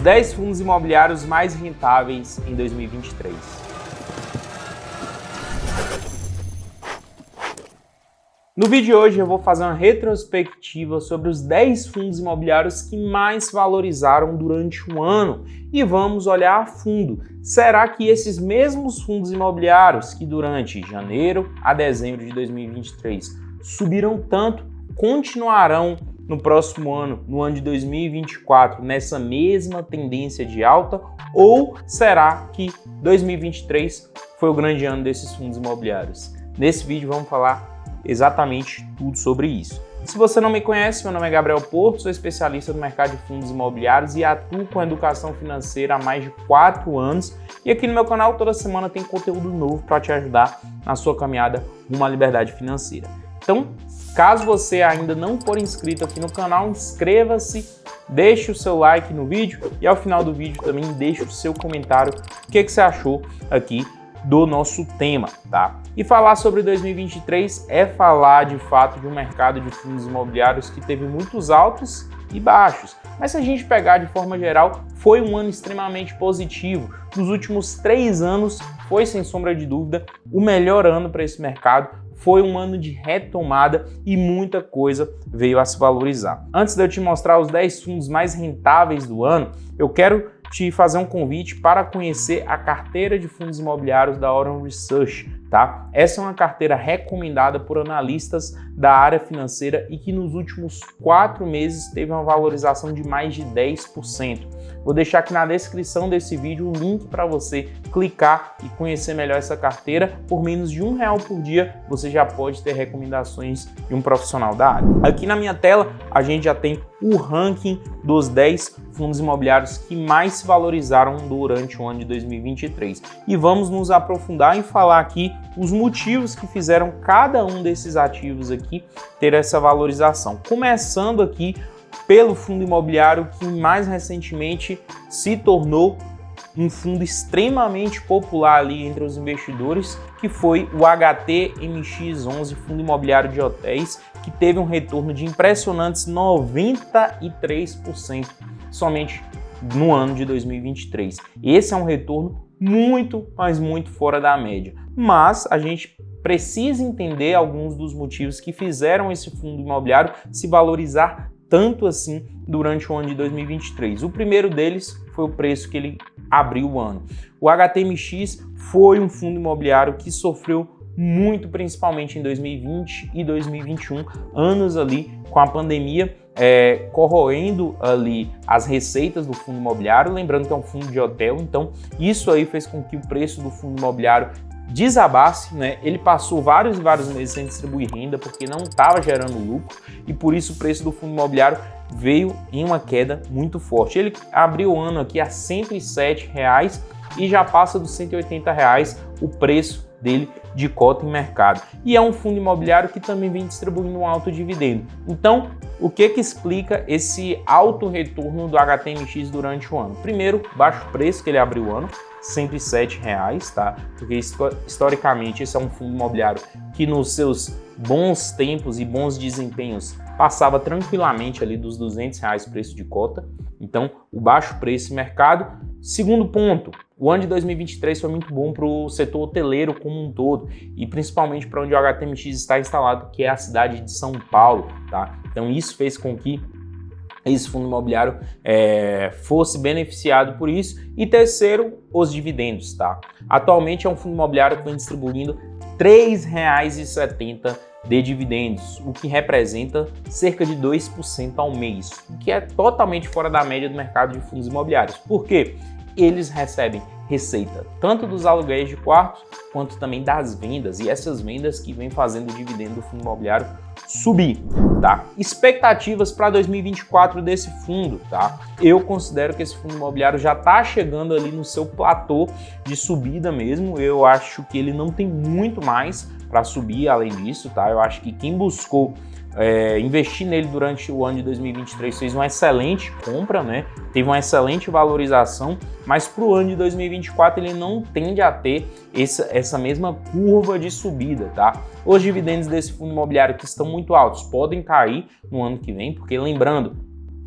10 fundos imobiliários mais rentáveis em 2023. No vídeo de hoje eu vou fazer uma retrospectiva sobre os 10 fundos imobiliários que mais valorizaram durante o ano e vamos olhar a fundo. Será que esses mesmos fundos imobiliários que durante janeiro a dezembro de 2023 subiram tanto, continuarão no próximo ano, no ano de 2024, nessa mesma tendência de alta? Ou será que 2023 foi o grande ano desses fundos imobiliários? Nesse vídeo vamos falar exatamente tudo sobre isso. Se você não me conhece, meu nome é Gabriel Porto, sou especialista no mercado de fundos imobiliários e atuo com educação financeira há mais de 4 anos. E aqui no meu canal toda semana tem conteúdo novo para te ajudar na sua caminhada rumo à liberdade financeira. Então, caso você ainda não for inscrito aqui no canal, inscreva-se, deixe o seu like no vídeo e ao final do vídeo também deixe o seu comentário, o que você achou aqui do nosso tema, tá? E falar sobre 2023 é falar de fato de um mercado de fundos imobiliários que teve muitos altos e baixos. Mas se a gente pegar de forma geral, foi um ano extremamente positivo. Nos últimos 3 anos, foi sem sombra de dúvida o melhor ano para esse mercado. Foi um ano de retomada e muita coisa veio a se valorizar. Antes de eu te mostrar os 10 fundos mais rentáveis do ano, eu quero te fazer um convite para conhecer a carteira de fundos imobiliários da Orion Research, tá? Essa é uma carteira recomendada por analistas da área financeira e que nos últimos 4 meses teve uma valorização de mais de 10%. Vou deixar aqui na descrição desse vídeo o link para você clicar e conhecer melhor essa carteira. Por menos de R$1 por dia, você já pode ter recomendações de um profissional da área. Aqui na minha tela, a gente já tem o ranking dos 10 fundos imobiliários que mais se valorizaram durante o ano de 2023. E vamos nos aprofundar em falar aqui os motivos que fizeram cada um desses ativos aqui ter essa valorização. Começando aqui pelo fundo imobiliário que mais recentemente se tornou um fundo extremamente popular ali entre os investidores, que foi o HTMX11, Fundo Imobiliário de Hotéis, que teve um retorno de impressionantes 93% somente no ano de 2023. Esse é um retorno muito, mas muito fora da média. Mas a gente precisa entender alguns dos motivos que fizeram esse fundo imobiliário se valorizar tanto assim durante o ano de 2023. O primeiro deles foi o preço que ele abriu o ano. O HTMX foi um fundo imobiliário que sofreu muito, principalmente em 2020 e 2021, anos ali com a pandemia, corroendo ali as receitas do fundo imobiliário, lembrando que é um fundo de hotel, então isso aí fez com que o preço do fundo imobiliário desabasse, né? Ele passou vários meses sem distribuir renda porque não estava gerando lucro e por isso o preço do fundo imobiliário veio em uma queda muito forte. Ele abriu o ano aqui a R$107 e já passa dos R$180 o preço dele de cota em mercado. E é um fundo imobiliário que também vem distribuindo um alto dividendo. Então, o que explica esse alto retorno do HTMX durante o ano? Primeiro, baixo preço que ele abriu o ano, R$107, tá? Porque historicamente esse é um fundo imobiliário que nos seus bons tempos e bons desempenhos passava tranquilamente ali dos R$200 preço de cota. Então, o baixo preço em mercado. Segundo ponto, o ano de 2023 foi muito bom para o setor hoteleiro como um todo e principalmente para onde o HTMX está instalado, que é a cidade de São Paulo, tá? Então, isso fez com que esse fundo imobiliário fosse beneficiado por isso. E terceiro, os dividendos, tá? Atualmente é um fundo imobiliário que vem distribuindo R$3,70 de dividendos, o que representa cerca de 2% ao mês, o que é totalmente fora da média do mercado de fundos imobiliários. Por quê? Eles recebem receita tanto dos aluguéis de quartos quanto também das vendas, e essas vendas que vêm fazendo o dividendo do fundo imobiliário subir, tá? Expectativas para 2024 desse fundo, tá? Eu considero que esse fundo imobiliário já está chegando ali no seu platô de subida mesmo. Eu acho que ele não tem muito mais para subir além disso, tá? Eu acho que quem buscou investir nele durante o ano de 2023 fez uma excelente compra, né? Teve uma excelente valorização, mas para o ano de 2024 ele não tende a ter essa mesma curva de subida, tá? Os dividendos desse fundo imobiliário que estão muito altos podem cair no ano que vem, porque lembrando,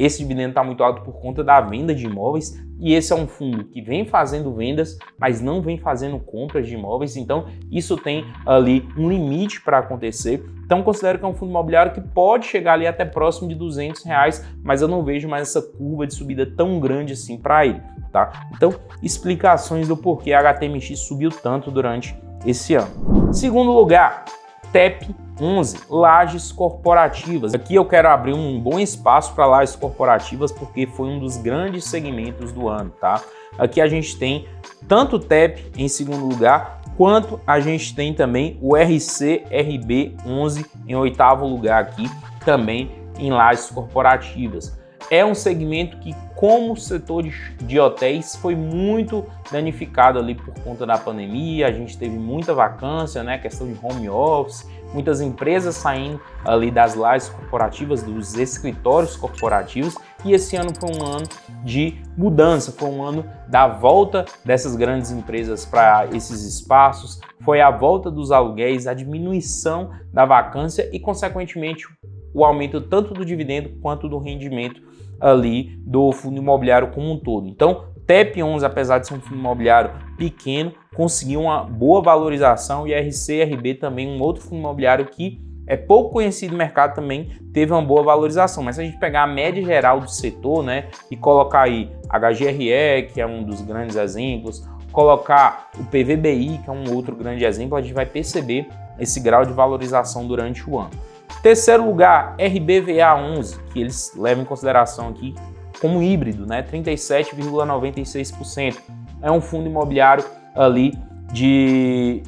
esse dividendo está muito alto por conta da venda de imóveis, e esse é um fundo que vem fazendo vendas, mas não vem fazendo compras de imóveis, então isso tem ali um limite para acontecer. Então considero que é um fundo imobiliário que pode chegar ali até próximo de R$200, mas eu não vejo mais essa curva de subida tão grande assim para ele, tá? Então, explicações do porquê a HTMX subiu tanto durante esse ano. Segundo lugar, TEP 11, lajes corporativas. Aqui eu quero abrir um bom espaço para lajes corporativas porque foi um dos grandes segmentos do ano, tá? Aqui a gente tem tanto o TEP em segundo lugar, quanto a gente tem também o RCRB 11 em oitavo lugar aqui, também em lajes corporativas. É um segmento que, como o setor de hotéis, foi muito danificado ali por conta da pandemia. A gente teve muita vacância, né? Questão de home office, muitas empresas saindo ali das lajes corporativas, dos escritórios corporativos. E esse ano foi um ano de mudança, foi um ano da volta dessas grandes empresas para esses espaços, foi a volta dos aluguéis, a diminuição da vacância e, consequentemente, o aumento tanto do dividendo quanto do rendimento ali do fundo imobiliário como um todo. Então, TEP 11, apesar de ser um fundo imobiliário pequeno, conseguiu uma boa valorização, e RCRB também, um outro fundo imobiliário que é pouco conhecido no mercado, também teve uma boa valorização. Mas se a gente pegar a média geral do setor, né, e colocar aí HGRE, que é um dos grandes exemplos, colocar o PVBI, que é um outro grande exemplo, a gente vai perceber esse grau de valorização durante o ano. Terceiro lugar, RBVA 11, que eles levam em consideração aqui como híbrido, né? 37,96%. É um fundo imobiliário ali de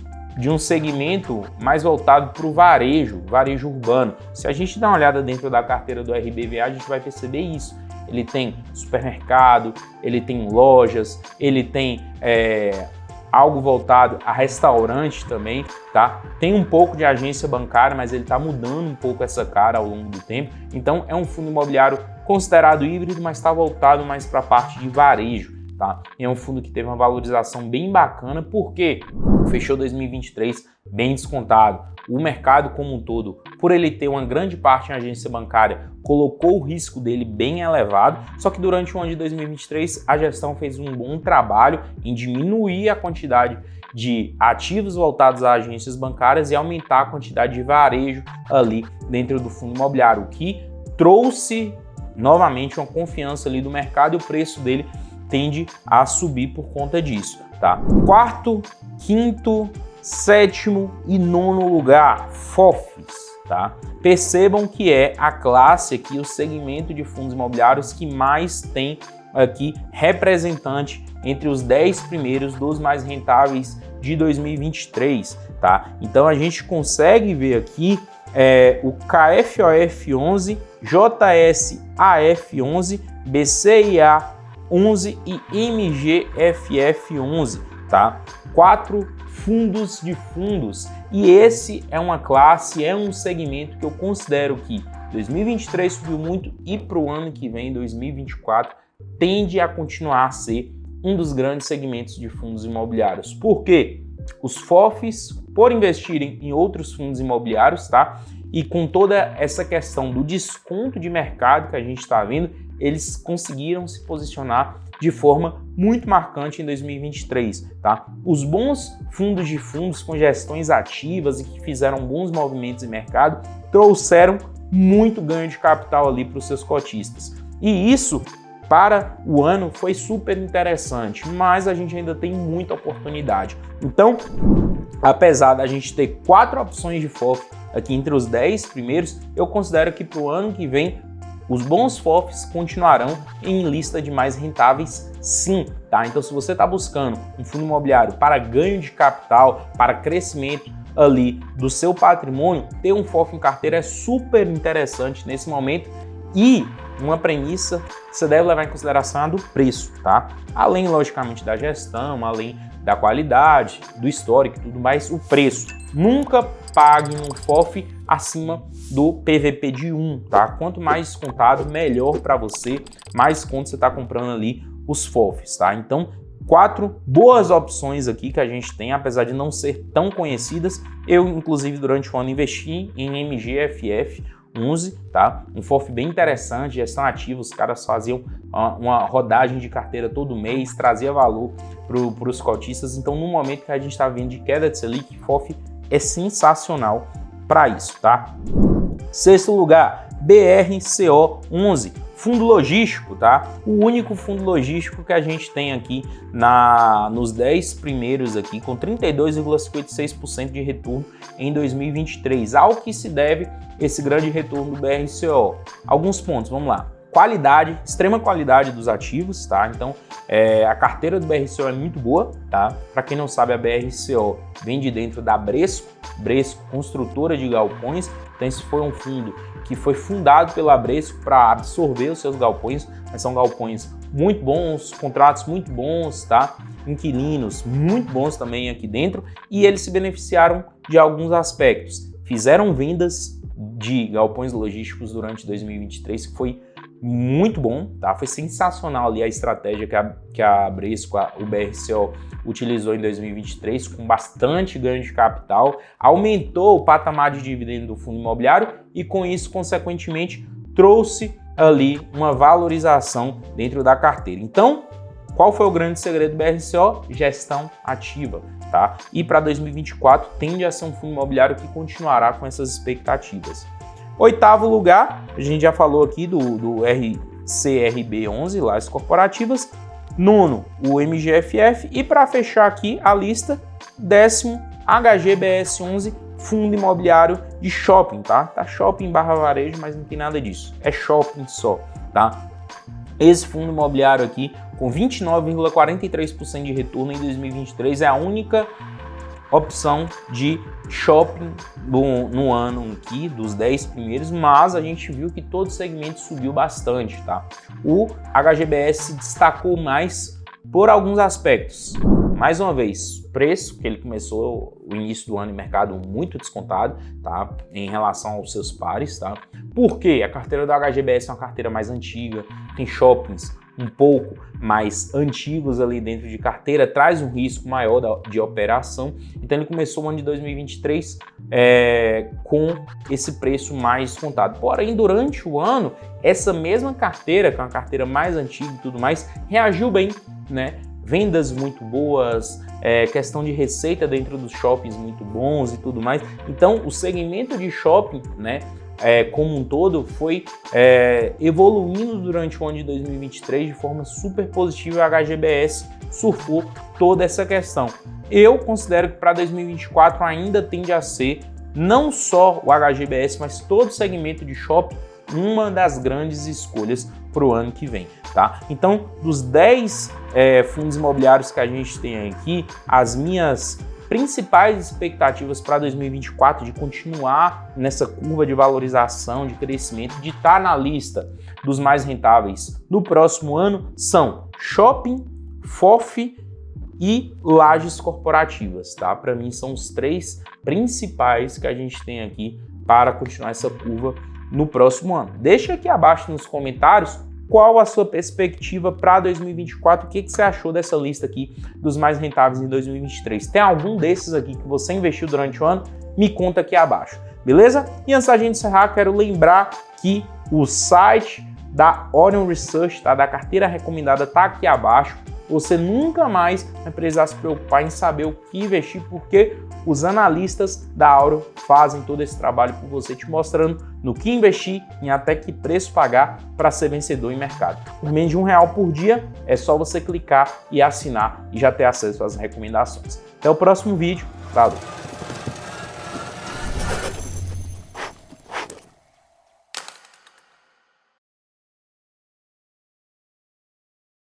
um segmento mais voltado para o varejo urbano. Se a gente dá uma olhada dentro da carteira do RBVA, a gente vai perceber isso. Ele tem supermercado, ele tem lojas, ele tem algo voltado a restaurante também, tá? Tem um pouco de agência bancária, mas ele está mudando um pouco essa cara ao longo do tempo. Então é um fundo imobiliário considerado híbrido, mas está voltado mais para a parte de varejo, tá? É um fundo que teve uma valorização bem bacana, porque fechou 2023 bem descontado. O mercado como um todo, por ele ter uma grande parte em agência bancária, colocou o risco dele bem elevado, só que durante o ano de 2023 a gestão fez um bom trabalho em diminuir a quantidade de ativos voltados a agências bancárias e aumentar a quantidade de varejo ali dentro do fundo imobiliário, o que trouxe novamente uma confiança ali do mercado, e o preço dele tende a subir por conta disso, tá? Quarto, quinto, sétimo e nono lugar, FOFs, tá? Percebam que é a classe aqui, o segmento de fundos imobiliários que mais tem aqui representante entre os 10 primeiros dos mais rentáveis de 2023, tá? Então a gente consegue ver aqui o KFOF 11, JSAF 11, BCIA 11 e MGFF 11, tá? 4 fundos de fundos, e esse é uma classe, é um segmento que eu considero que 2023 subiu muito, e para o ano que vem, 2024, tende a continuar a ser um dos grandes segmentos de fundos imobiliários. Por quê? Os FOFs, por investirem em outros fundos imobiliários, tá? E com toda essa questão do desconto de mercado que a gente está vendo, eles conseguiram se posicionar de forma muito marcante em 2023, tá? Os bons fundos de fundos com gestões ativas e que fizeram bons movimentos em mercado trouxeram muito ganho de capital ali para os seus cotistas. E isso, para o ano, foi super interessante, mas a gente ainda tem muita oportunidade. Então, apesar da gente ter 4 opções de FOF aqui entre os 10 primeiros, eu considero que para o ano que vem os bons FOFs continuarão em lista de mais rentáveis, sim, tá? Então, se você está buscando um fundo imobiliário para ganho de capital, para crescimento ali do seu patrimônio, ter um FOF em carteira é super interessante nesse momento. E uma premissa que você deve levar em consideração é a do preço, tá? Além, logicamente, da gestão, além da qualidade, do histórico e tudo mais, o preço. Nunca pague um FOF acima do PVP de 1, tá? Quanto mais descontado, melhor para você, mais quanto você está comprando ali os FOFs, tá? Então, 4 boas opções aqui que a gente tem, apesar de não ser tão conhecidas. Eu, inclusive, durante o ano investi em MGFF, 11, tá? Um FOF bem interessante, gestão ativa, os caras faziam uma rodagem de carteira todo mês, trazia valor para os cotistas. Então, no momento que a gente está vendo de queda de Selic, FOF é sensacional para isso, tá? Sexto lugar, BRCO11, fundo logístico, tá? O único fundo logístico que a gente tem aqui nos 10 primeiros aqui, com 32,56% de retorno em 2023. Ao que se deve esse grande retorno do BRCO? Alguns pontos, vamos lá. Qualidade, extrema qualidade dos ativos, tá? Então, a carteira do BRCO é muito boa, tá? Para quem não sabe, a BRCO vem de dentro da Bresco, construtora de galpões. Então, esse foi um fundo que foi fundado pela Bresco para absorver os seus galpões, mas são galpões muito bons, contratos muito bons, tá? Inquilinos muito bons também aqui dentro, e eles se beneficiaram de alguns aspectos. Fizeram vendas de galpões logísticos durante 2023, que foi muito bom, tá? Foi sensacional ali a estratégia que a Bresco, o BRCO, utilizou em 2023, com bastante ganho de capital, aumentou o patamar de dividendo do fundo imobiliário e com isso, consequentemente, trouxe ali uma valorização dentro da carteira. Então, qual foi o grande segredo do BRCO? Gestão ativa, tá? E para 2024 tende a ser um fundo imobiliário que continuará com essas expectativas. Oitavo lugar, a gente já falou aqui do RCRB11, lajes corporativas. Nono, o MGFF. E para fechar aqui a lista, décimo, HGBS11, fundo imobiliário de shopping, tá? Tá shopping barra varejo, mas não tem nada disso. É shopping só, tá? Esse fundo imobiliário aqui, com 29,43% de retorno em 2023, é a única opção de shopping no ano aqui, dos 10 primeiros, mas a gente viu que todo segmento subiu bastante, tá? O HGBS se destacou mais por alguns aspectos. Mais uma vez, preço, que ele começou o início do ano em mercado muito descontado, tá? Em relação aos seus pares, tá? Por quê? A carteira do HGBS é uma carteira mais antiga, tem shoppings um pouco mais antigos ali dentro de carteira, traz um risco maior de operação. Então ele começou o ano de 2023 com esse preço mais descontado. Porém, durante o ano, essa mesma carteira, que é uma carteira mais antiga e tudo mais, reagiu bem, né? Vendas muito boas, questão de receita dentro dos shoppings muito bons e tudo mais. Então o segmento de shopping, né, como um todo, foi evoluindo durante o ano de 2023 de forma super positiva. A HGBS surfou toda essa questão. Eu considero que para 2024 ainda tende a ser não só o HGBS, mas todo o segmento de shopping uma das grandes escolhas para o ano que vem, tá? Então, dos 10 fundos imobiliários que a gente tem aqui, as minhas principais expectativas para 2024 de continuar nessa curva de valorização, de crescimento, de estar na lista dos mais rentáveis no próximo ano são shopping, FOF e lajes corporativas, tá? Para mim são os 3 principais que a gente tem aqui para continuar essa curva no próximo ano. Deixa aqui abaixo nos comentários qual a sua perspectiva para 2024, o que você achou dessa lista aqui dos mais rentáveis em 2023. Tem algum desses aqui que você investiu durante o ano? Me conta aqui abaixo, beleza? E antes da gente encerrar, quero lembrar que o site da Orion Research, tá? Da carteira recomendada, tá aqui abaixo. Você nunca mais vai precisar se preocupar em saber o que investir, porque os analistas da Auro fazem todo esse trabalho por você, te mostrando no que investir, em até que preço pagar para ser vencedor em mercado. Por menos de R$1 por dia, é só você clicar e assinar e já ter acesso às recomendações. Até o próximo vídeo. Valeu!